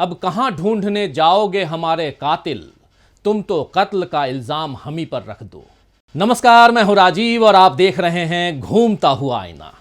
अब कहां ढूंढने जाओगे हमारे कातिल, तुम तो कत्ल का इल्जाम हम ही पर रख दो। नमस्कार, मैं हूं राजीव और आप देख रहे हैं घूमता हुआ आईना।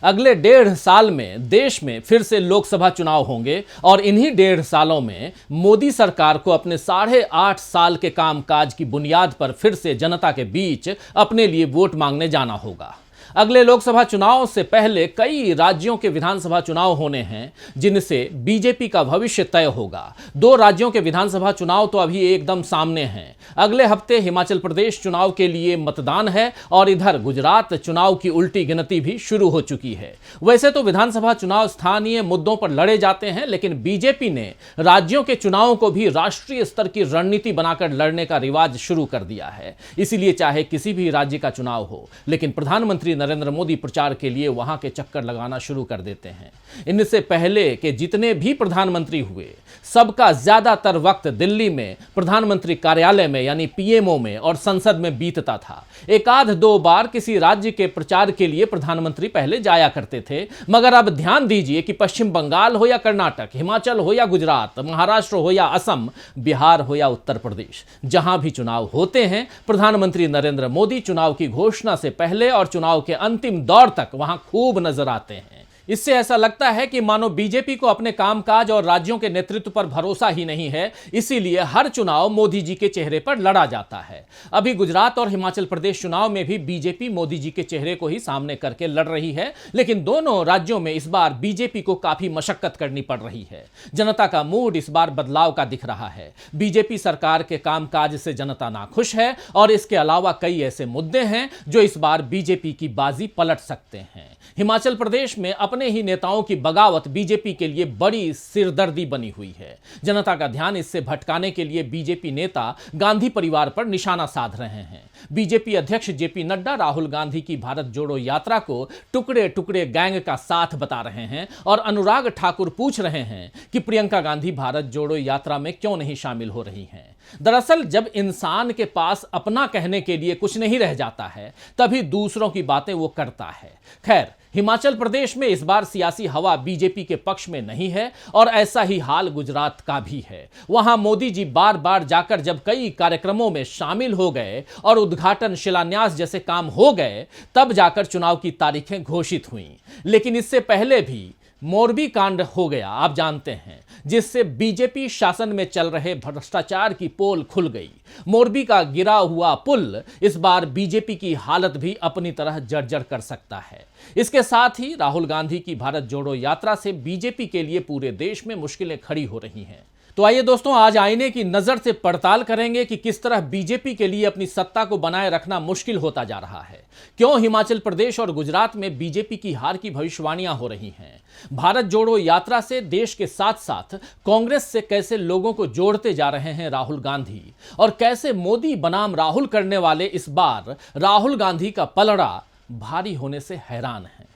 अगले 1.5 साल में देश में फिर से लोकसभा चुनाव होंगे और इन्हीं 1.5 सालों में मोदी सरकार को अपने 8.5 साल के कामकाज की बुनियाद पर फिर से जनता के बीच अपने लिए वोट मांगने जाना होगा। अगले लोकसभा चुनाव से पहले कई राज्यों के विधानसभा चुनाव होने हैं जिनसे बीजेपी का भविष्य तय होगा। 2 राज्यों के विधानसभा चुनाव तो अभी एकदम सामने हैं। अगले हफ्ते हिमाचल प्रदेश चुनाव के लिए मतदान है और इधर गुजरात चुनाव की उल्टी गिनती भी शुरू हो चुकी है। वैसे तो विधानसभा चुनाव स्थानीय मुद्दों पर लड़े जाते हैं, लेकिन बीजेपी ने राज्यों के चुनावों को भी राष्ट्रीय स्तर की रणनीति बनाकर लड़ने का रिवाज शुरू कर दिया है। इसीलिए चाहे किसी भी राज्य का चुनाव हो, लेकिन प्रधानमंत्री नरेंद्र मोदी प्रचार के लिए वहां के चक्कर लगाना शुरू कर देते हैं। इनसे पहले के जितने भी प्रधानमंत्री हुए, सबका ज्यादातर वक्त दिल्ली में प्रधानमंत्री कार्यालय में यानी पीएमओ में और संसद में बीतता था। 1-2 बार किसी राज्य के प्रचार के लिए प्रधानमंत्री पहले जाया करते थे, मगर अब ध्यान दीजिए कि पश्चिम बंगाल हो या कर्नाटक, हिमाचल हो या गुजरात, महाराष्ट्र हो या असम, बिहार हो या उत्तर प्रदेश, जहां भी चुनाव होते हैं, प्रधानमंत्री नरेंद्र मोदी चुनाव की घोषणा से पहले और चुनाव के अंतिम दौर तक वहां खूब नजर आते हैं। इससे ऐसा लगता है कि मानो बीजेपी को अपने कामकाज और राज्यों के नेतृत्व पर भरोसा ही नहीं है, इसीलिए हर चुनाव मोदी जी के चेहरे पर लड़ा जाता है। अभी गुजरात और हिमाचल प्रदेश चुनाव में भी बीजेपी मोदी जी के चेहरे को ही सामने करके लड़ रही है, लेकिन दोनों राज्यों में इस बार बीजेपी को काफी मशक्कत करनी पड़ रही है। जनता का मूड इस बार बदलाव का दिख रहा है। बीजेपी सरकार के कामकाज से जनता नाखुश है और इसके अलावा कई ऐसे मुद्दे हैं जो इस बार बीजेपी की बाजी पलट सकते हैं। हिमाचल प्रदेश में अपने ही नेताओं की बगावत बीजेपी के लिए बड़ी सिरदर्दी बनी हुई है। जनता का ध्यान इससे भटकाने के लिए बीजेपी नेता गांधी परिवार पर निशाना साध रहे हैं। बीजेपी अध्यक्ष जेपी नड्डा राहुल गांधी की भारत जोड़ो यात्रा को टुकड़े टुकड़े गैंग का साथ बता रहे हैं और अनुराग ठाकुर पूछ रहे हैं कि प्रियंका गांधी भारत जोड़ो यात्रा में क्यों नहीं शामिल हो रही हैं। दरअसल जब इंसान के पास अपना कहने के लिए कुछ नहीं रह जाता है, तभी दूसरों की बातें वो करता है। खैर, हिमाचल प्रदेश में इस बार सियासी हवा बीजेपी के पक्ष में नहीं है और ऐसा ही हाल गुजरात का भी है। वहां मोदी जी बार बार जाकर जब कई कार्यक्रमों में शामिल हो गए और उद्घाटन शिलान्यास जैसे काम हो गए, तब जाकर चुनाव की तारीखें घोषित हुईं। लेकिन इससे पहले भी मोरबी कांड हो गया, आप जानते हैं, जिससे बीजेपी शासन में चल रहे भ्रष्टाचार की पोल खुल गई। मोरबी का गिरा हुआ पुल इस बार बीजेपी की हालत भी अपनी तरह जर्जर कर सकता है। इसके साथ ही राहुल गांधी की भारत जोड़ो यात्रा से बीजेपी के लिए पूरे देश में मुश्किलें खड़ी हो रही हैं। तो आइए दोस्तों, आज आईने की नजर से पड़ताल करेंगे कि किस तरह बीजेपी के लिए अपनी सत्ता को बनाए रखना मुश्किल होता जा रहा है। क्यों हिमाचल प्रदेश और गुजरात में बीजेपी की हार की भविष्यवाणियां हो रही हैं। भारत जोड़ो यात्रा से देश के साथ साथ कांग्रेस से कैसे लोगों को जोड़ते जा रहे हैं राहुल गांधी, और कैसे मोदी बनाम राहुल करने वाले इस बार राहुल गांधी का पलड़ा भारी होने से हैरान हैं।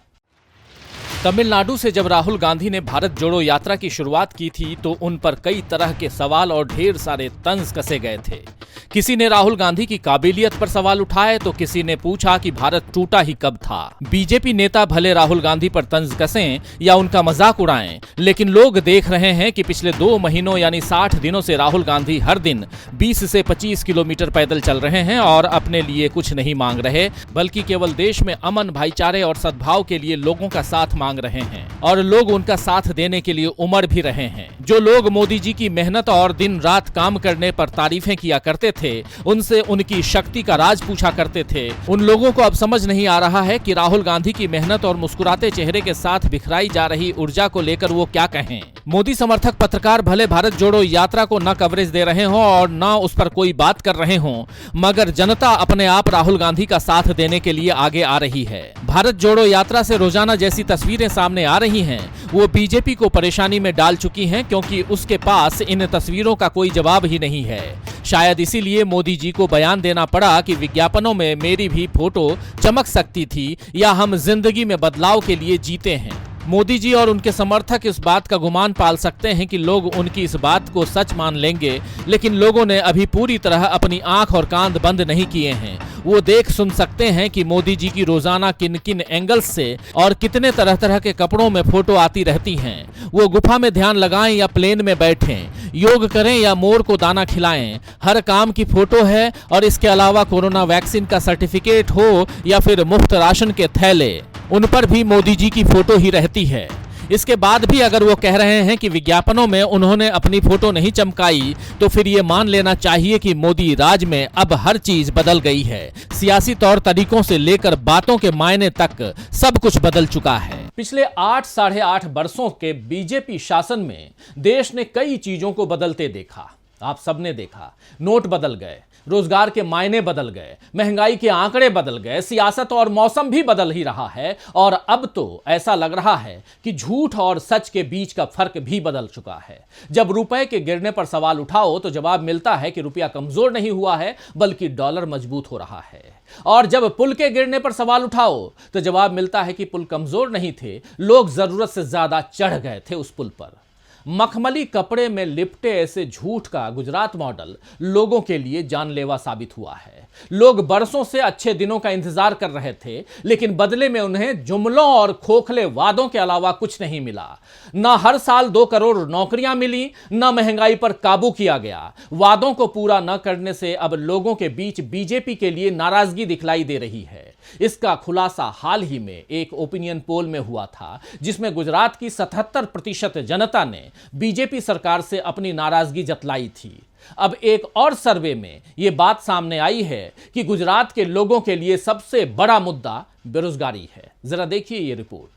तमिलनाडु से जब राहुल गांधी ने भारत जोड़ो यात्रा की शुरुआत की थी तो उन पर कई तरह के सवाल और ढेर सारे तंज कसे गए थे। किसी ने राहुल गांधी की काबिलियत पर सवाल उठाए तो किसी ने पूछा कि भारत टूटा ही कब था। बीजेपी नेता भले राहुल गांधी पर तंज कसें या उनका मजाक उड़ाएं, लेकिन लोग देख रहे हैं कि पिछले 2 महीनों यानी 60 दिनों से राहुल गांधी हर दिन 20 से 25 किलोमीटर पैदल चल रहे हैं और अपने लिए कुछ नहीं मांग रहे, बल्कि केवल देश में अमन, भाईचारे और सद्भाव के लिए लोगों का साथ मांग रहे हैं और लोग उनका साथ देने के लिए उमड़ भी रहे हैं। जो लोग मोदी जी की मेहनत और दिन रात काम करने पर तारीफें किया करते थे, उनसे उनकी शक्ति का राज पूछा करते थे, उन लोगों को अब समझ नहीं आ रहा है कि राहुल गांधी की मेहनत और मुस्कुराते चेहरे के साथ बिखराई जा रही ऊर्जा को लेकर वो क्या कहें। मोदी समर्थक पत्रकार भले भारत जोड़ो यात्रा को न कवरेज दे रहे हों और न उस पर कोई बात कर रहे हों, मगर जनता अपने आप राहुल गांधी का साथ देने के लिए आगे आ रही है। भारत जोड़ो यात्रा से रोजाना जैसी तस्वीरें सामने आ रही हैं, वो बीजेपी को परेशानी में डाल चुकी हैं, क्योंकि उसके पास इन तस्वीरों का कोई जवाब ही नहीं है। शायद इसीलिए मोदी जी को बयान देना पड़ा कि विज्ञापनों में मेरी भी फोटो चमक सकती थी या हम जिंदगी में बदलाव के लिए जीते हैं। मोदी जी और उनके समर्थक इस बात का गुमान पाल सकते हैं कि लोग उनकी इस बात को सच मान लेंगे, लेकिन लोगों ने अभी पूरी तरह अपनी आंख और कान बंद नहीं किए हैं। वो देख सुन सकते हैं कि मोदी जी की रोजाना किन किन एंगल्स से और कितने तरह तरह के कपड़ों में फोटो आती रहती हैं। वो गुफा में ध्यान लगाएं या प्लेन में बैठें, योग करें या मोर को दाना खिलाएं, हर काम की फोटो है। और इसके अलावा कोरोना वैक्सीन का सर्टिफिकेट हो या फिर मुफ्त राशन के थैले, उन पर भी मोदी जी की फोटो ही रहती है। इसके बाद भी अगर वो कह रहे हैं कि विज्ञापनों में उन्होंने अपनी फोटो नहीं चमकाई, तो फिर ये मान लेना चाहिए कि मोदी राज में अब हर चीज बदल गई है। सियासी तौर तरीकों से लेकर बातों के मायने तक सब कुछ बदल चुका है। पिछले 8 साढ़े 8 वर्षों के बीजेपी शासन में देश ने कई चीजों को बदलते देखा। आप सबने देखा, नोट बदल गए, रोजगार के मायने बदल गए, महंगाई के आंकड़े बदल गए, सियासत और मौसम भी बदल ही रहा है। और अब तो ऐसा लग रहा है कि झूठ और सच के बीच का फर्क भी बदल चुका है। जब रुपए के गिरने पर सवाल उठाओ तो जवाब मिलता है कि रुपया कमजोर नहीं हुआ है, बल्कि डॉलर मजबूत हो रहा है। और जब पुल के गिरने पर सवाल उठाओ तो जवाब मिलता है कि पुल कमजोर नहीं थे, लोग जरूरत से ज्यादा चढ़ गए थे उस पुल पर। मखमली कपड़े में लिपटे ऐसे झूठ का गुजरात मॉडल लोगों के लिए जानलेवा साबित हुआ है। लोग बरसों से अच्छे दिनों का इंतजार कर रहे थे, लेकिन बदले में उन्हें जुमलों और खोखले वादों के अलावा कुछ नहीं मिला। न हर साल 2 करोड़ नौकरियां मिली, न महंगाई पर काबू किया गया। वादों को पूरा न करने से अब लोगों के बीच बीजेपी के लिए नाराजगी दिखलाई दे रही है। इसका खुलासा हाल ही में एक ओपिनियन पोल में हुआ था, जिसमें गुजरात की 77% जनता ने बीजेपी सरकार से अपनी नाराजगी जतलाई थी। अब एक और सर्वे में यह बात सामने आई है कि गुजरात के लोगों के लिए सबसे बड़ा मुद्दा बेरोजगारी है। जरा देखिए ये रिपोर्ट।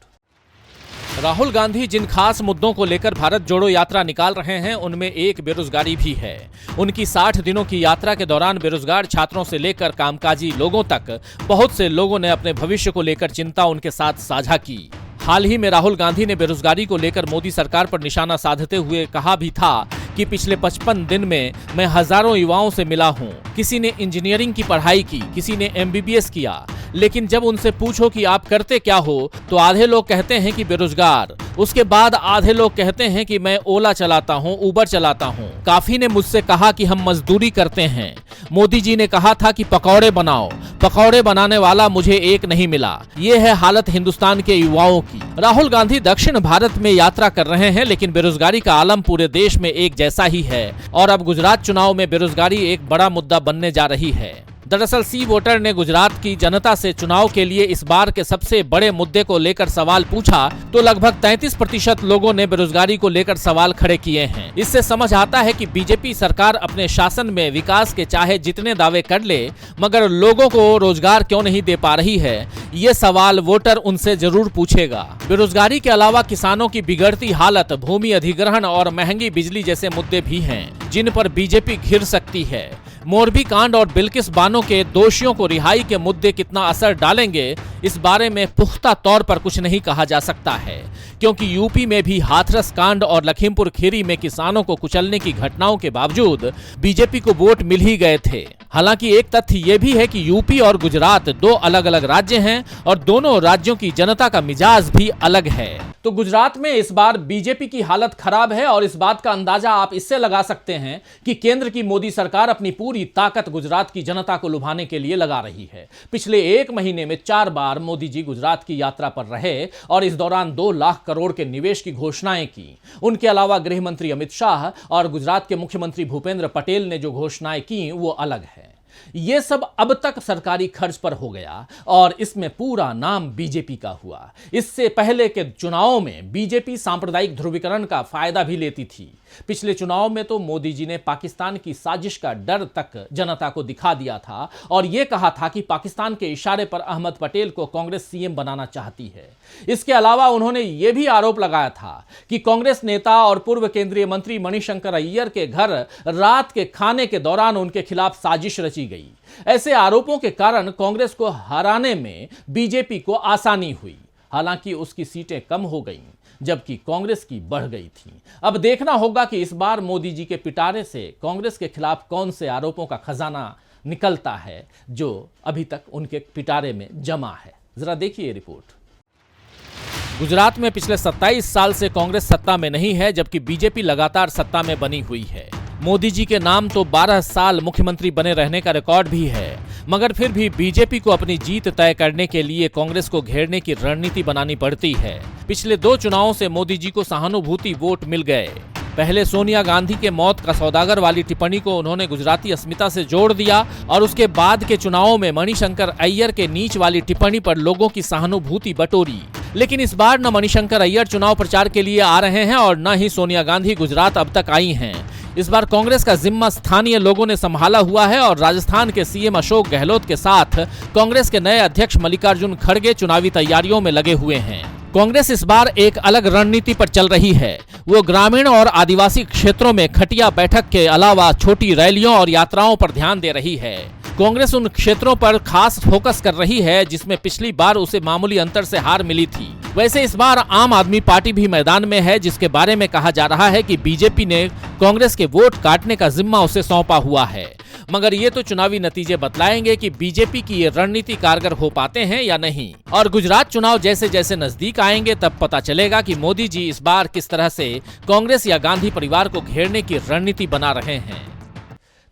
राहुल गांधी जिन खास मुद्दों को लेकर भारत जोड़ो यात्रा निकाल रहे हैं, उनमें एक बेरोजगारी भी है। उनकी 60 दिनों की यात्रा के दौरान बेरोजगार छात्रों से लेकर कामकाजी लोगों तक बहुत से लोगों ने अपने भविष्य को लेकर चिंता उनके साथ साझा की। हाल ही में राहुल गांधी ने बेरोजगारी को लेकर मोदी सरकार पर निशाना साधते हुए कहा भी था कि पिछले 55 दिन में मैं हजारों युवाओं से मिला हूं। किसी ने इंजीनियरिंग की पढ़ाई की, किसी ने MBBS किया, लेकिन जब उनसे पूछो कि आप करते क्या हो, तो आधे लोग कहते हैं कि बेरोजगार। उसके बाद आधे लोग कहते हैं कि मैं ओला चलाता हूं, उबर चलाता हूं। काफी ने मुझसे कहा कि हम मजदूरी करते हैं। मोदी जी ने कहा था कि पकौड़े बनाओ, पकौड़े बनाने वाला मुझे एक नहीं मिला। ये है हालत हिंदुस्तान के युवाओं की। राहुल गांधी दक्षिण भारत में यात्रा कर रहे हैं, लेकिन बेरोजगारी का आलम पूरे देश में एक जैसा ही है। और अब गुजरात चुनाव में बेरोजगारी एक बड़ा मुद्दा बनने जा रही है। दरअसल सी वोटर ने गुजरात की जनता से चुनाव के लिए इस बार के सबसे बड़े मुद्दे को लेकर सवाल पूछा, तो लगभग 33% लोगों ने बेरोजगारी को लेकर सवाल खड़े किए हैं। इससे समझ आता है कि बीजेपी सरकार अपने शासन में विकास के चाहे जितने दावे कर ले, मगर लोगों को रोजगार क्यों नहीं दे पा रही है, ये सवाल वोटर उनसे जरूर पूछेगा। बेरोजगारी के अलावा किसानों की बिगड़ती हालत, भूमि अधिग्रहण और महंगी बिजली जैसे मुद्दे भी हैं, जिन पर बीजेपी घिर सकती है। मोरबी कांड और बिल्किस बानो के दोषियों को रिहाई के मुद्दे कितना असर डालेंगे, इस बारे में पुख्ता तौर पर कुछ नहीं कहा जा सकता है, क्योंकि यूपी में भी हाथरस कांड और लखीमपुर खीरी में किसानों को कुचलने की घटनाओं के बावजूद बीजेपी को वोट मिल ही गए थे। हालांकि एक तथ्य ये भी है कि यूपी और गुजरात 2 अलग अलग राज्य हैं और दोनों राज्यों की जनता का मिजाज भी अलग है। तो गुजरात में इस बार बीजेपी की हालत खराब है, और इस बात का अंदाजा आप इससे लगा सकते हैं कि केंद्र की मोदी सरकार अपनी पूरी ताकत गुजरात की जनता को लुभाने के लिए लगा रही है। पिछले 1 महीने में 4 बार मोदी जी गुजरात की यात्रा पर रहे और इस दौरान 2 लाख करोड़ के निवेश की घोषणाएं की। उनके अलावा गृह मंत्री अमित शाह और गुजरात के मुख्यमंत्री भूपेंद्र पटेल ने जो घोषणाएं की वो अलग है। ये सब अब तक सरकारी खर्च पर हो गया और इसमें पूरा नाम बीजेपी का हुआ। इससे पहले के चुनावों में बीजेपी सांप्रदायिक ध्रुवीकरण का फायदा भी लेती थी। पिछले चुनाव में तो मोदी जी ने पाकिस्तान की साजिश का डर तक जनता को दिखा दिया था और यह कहा था कि पाकिस्तान के इशारे पर अहमद पटेल को कांग्रेस सीएम बनाना चाहती है। इसके अलावा उन्होंने यह भी आरोप लगाया था कि कांग्रेस नेता और पूर्व केंद्रीय मंत्री मणिशंकर अय्यर के घर रात के खाने के दौरान उनके खिलाफ साजिश रची गई। ऐसे आरोपों के कारण कांग्रेस को हराने में बीजेपी को आसानी हुई। हालांकि उसकी सीटें कम हो गईं, जबकि कांग्रेस की बढ़ गई थी। अब देखना होगा कि इस बार मोदी जी के पिटारे से कांग्रेस के खिलाफ कौन से आरोपों का खजाना निकलता है जो अभी तक उनके पिटारे में जमा है। जरा देखिए रिपोर्ट। गुजरात में पिछले 27 साल से कांग्रेस सत्ता में नहीं है, जबकि बीजेपी लगातार सत्ता में बनी हुई है। मोदी जी के नाम तो 12 साल मुख्यमंत्री बने रहने का रिकॉर्ड भी है, मगर फिर भी बीजेपी को अपनी जीत तय करने के लिए कांग्रेस को घेरने की रणनीति बनानी पड़ती है। पिछले 2 चुनावों से मोदी जी को सहानुभूति वोट मिल गए। पहले सोनिया गांधी के मौत का सौदागर वाली टिप्पणी को उन्होंने गुजराती अस्मिता से जोड़ दिया और उसके बाद के चुनावों में मणिशंकर अय्यर के नीच वाली टिप्पणी पर लोगों की सहानुभूति बटोरी। लेकिन इस बार न मणिशंकर अय्यर चुनाव प्रचार के लिए आ रहे हैं और न ही सोनिया गांधी गुजरात अब तक आई हैं। इस बार कांग्रेस का जिम्मा स्थानीय लोगों ने संभाला हुआ है और राजस्थान के सीएम अशोक गहलोत के साथ कांग्रेस के नए अध्यक्ष मल्लिकार्जुन खड़गे चुनावी तैयारियों में लगे हुए हैं। कांग्रेस इस बार एक अलग रणनीति पर चल रही है। वो ग्रामीण और आदिवासी क्षेत्रों में खटिया बैठक के अलावा छोटी रैलियों और यात्राओं पर ध्यान दे रही है। कांग्रेस उन क्षेत्रों पर खास फोकस कर रही है जिसमें पिछली बार उसे मामूली अंतर से हार मिली थी। वैसे इस बार आम आदमी पार्टी भी मैदान में है, जिसके बारे में कहा जा रहा है कि बीजेपी ने कांग्रेस के वोट काटने का जिम्मा उसे सौंपा हुआ है। मगर ये तो चुनावी नतीजे बतलाएंगे कि बीजेपी की ये रणनीति कारगर हो पाते हैं या नहीं। और गुजरात चुनाव जैसे जैसे नजदीक आएंगे तब पता चलेगा कि मोदी जी इस बार किस तरह से कांग्रेस या गांधी परिवार को घेरने की रणनीति बना रहे हैं।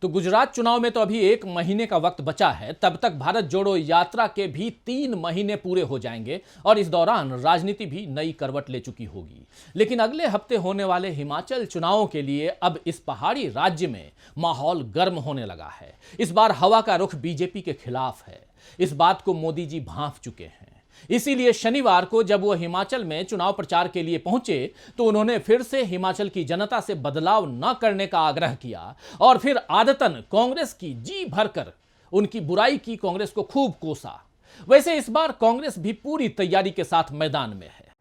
तो गुजरात चुनाव में तो अभी 1 महीने का वक्त बचा है, तब तक भारत जोड़ो यात्रा के भी 3 महीने पूरे हो जाएंगे और इस दौरान राजनीति भी नई करवट ले चुकी होगी। लेकिन अगले हफ्ते होने वाले हिमाचल चुनावों के लिए अब इस पहाड़ी राज्य में माहौल गर्म होने लगा है। इस बार हवा का रुख बीजेपी के खिलाफ है। इस बात को मोदी जी भांप चुके हैं। इसीलिए शनिवार को जब वो हिमाचल में चुनाव प्रचार के लिए पहुंचे तो उन्होंने फिर से हिमाचल की जनता से बदलाव न करने का आग्रह किया और फिर आदतन कांग्रेस की जी भरकर उनकी बुराई की कांग्रेस को खूब कोसा। वैसे इस बार कांग्रेस भी पूरी तैयारी के साथ मैदान में है।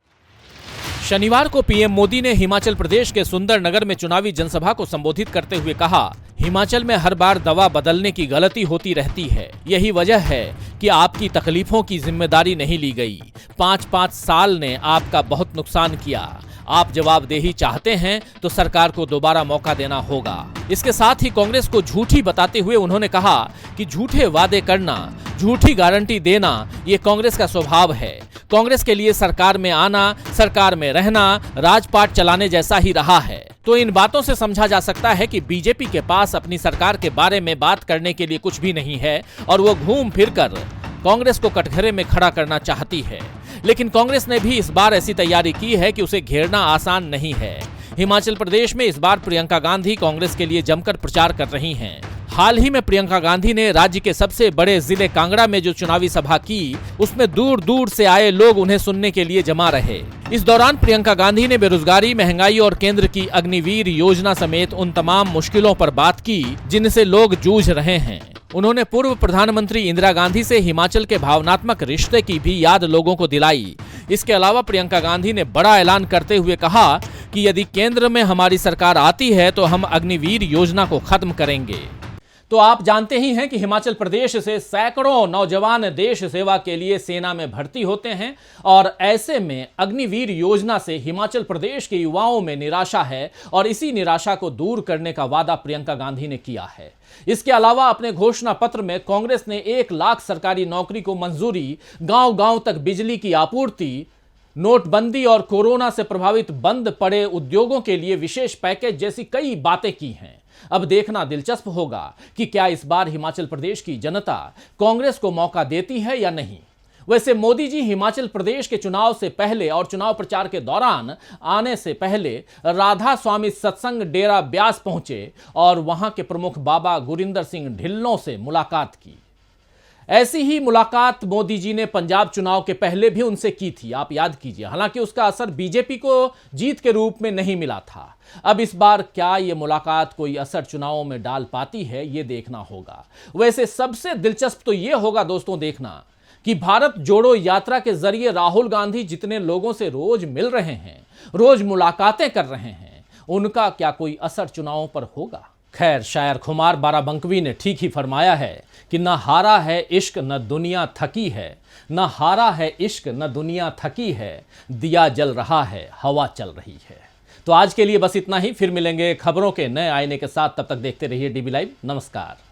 शनिवार को पीएम मोदी ने हिमाचल प्रदेश के सुंदरनगर में चुनावी जनसभा को संबोधित करते हुए कहा, हिमाचल में हर बार दवा बदलने की गलती होती रहती है। यही वजह है कि आपकी तकलीफों की जिम्मेदारी नहीं ली गई। 5-5 साल ने आपका बहुत नुकसान किया। आप जवाबदेही चाहते हैं तो सरकार को दोबारा मौका देना होगा। इसके साथ ही कांग्रेस को झूठी बताते हुए उन्होंने कहा कि झूठे वादे करना, झूठी गारंटी देना ये कांग्रेस का स्वभाव है। कांग्रेस के लिए सरकार में आना, सरकार में रहना राजपाट चलाने जैसा ही रहा है। तो इन बातों से समझा जा सकता है कि बीजेपी के पास अपनी सरकार के बारे में बात करने के लिए कुछ भी नहीं है और वो घूम फिर कर कांग्रेस को कटघरे में खड़ा करना चाहती है। लेकिन कांग्रेस ने भी इस बार ऐसी तैयारी की है कि उसे घेरना आसान नहीं है। हिमाचल प्रदेश में इस बार प्रियंका गांधी कांग्रेस के लिए जमकर प्रचार कर रही हैं। हाल ही में प्रियंका गांधी ने राज्य के सबसे बड़े जिले कांगड़ा में जो चुनावी सभा की, उसमें दूर दूर से आए लोग उन्हें सुनने के लिए जमा रहे। इस दौरान प्रियंका गांधी ने बेरोजगारी, महंगाई और केंद्र की अग्निवीर योजना समेत उन तमाम मुश्किलों पर बात की जिनसे लोग जूझ रहे हैं। उन्होंने पूर्व प्रधानमंत्री इंदिरा गांधी से हिमाचल के भावनात्मक रिश्ते की भी याद लोगों को दिलाई। इसके अलावा प्रियंका गांधी ने बड़ा ऐलान करते हुए कहा कि यदि केंद्र में हमारी सरकार आती है तो हम अग्निवीर योजना को खत्म करेंगे। तो आप जानते ही हैं कि हिमाचल प्रदेश से सैकड़ों नौजवान देश सेवा के लिए सेना में भर्ती होते हैं और ऐसे में अग्निवीर योजना से हिमाचल प्रदेश के युवाओं में निराशा है और इसी निराशा को दूर करने का वादा प्रियंका गांधी ने किया है। इसके अलावा अपने घोषणा पत्र में कांग्रेस ने 1 लाख सरकारी नौकरी को मंजूरी, गांव-गांव तक बिजली की आपूर्ति, नोटबंदी और कोरोना से प्रभावित बंद पड़े उद्योगों के लिए विशेष पैकेज जैसी कई बातें की हैं। अब देखना दिलचस्प होगा कि क्या इस बार हिमाचल प्रदेश की जनता कांग्रेस को मौका देती है या नहीं। वैसे मोदी जी हिमाचल प्रदेश के चुनाव से पहले और चुनाव प्रचार के दौरान आने से पहले राधा स्वामी सत्संग डेरा ब्यास पहुंचे और वहां के प्रमुख बाबा गुरिंदर सिंह ढिल्लों से मुलाकात की। ऐसी ही मुलाकात मोदी जी ने पंजाब चुनाव के पहले भी उनसे की थी, आप याद कीजिए। हालांकि उसका असर बीजेपी को जीत के रूप में नहीं मिला था। अब इस बार क्या ये मुलाकात कोई असर चुनावों में डाल पाती है, ये देखना होगा। वैसे सबसे दिलचस्प तो ये होगा दोस्तों देखना कि भारत जोड़ो यात्रा के जरिए राहुल गांधी जितने लोगों से रोज मिल रहे हैं, रोज मुलाकातें कर रहे हैं, उनका क्या कोई असर चुनावों पर होगा। खैर, शायर खुमार बाराबंकवी ने ठीक ही फरमाया है कि न हारा है इश्क न दुनिया थकी है, न हारा है इश्क न दुनिया थकी है, दिया जल रहा है हवा चल रही है। तो आज के लिए बस इतना ही। फिर मिलेंगे खबरों के नए आईने के साथ। तब तक देखते रहिए डीबी लाइव। नमस्कार।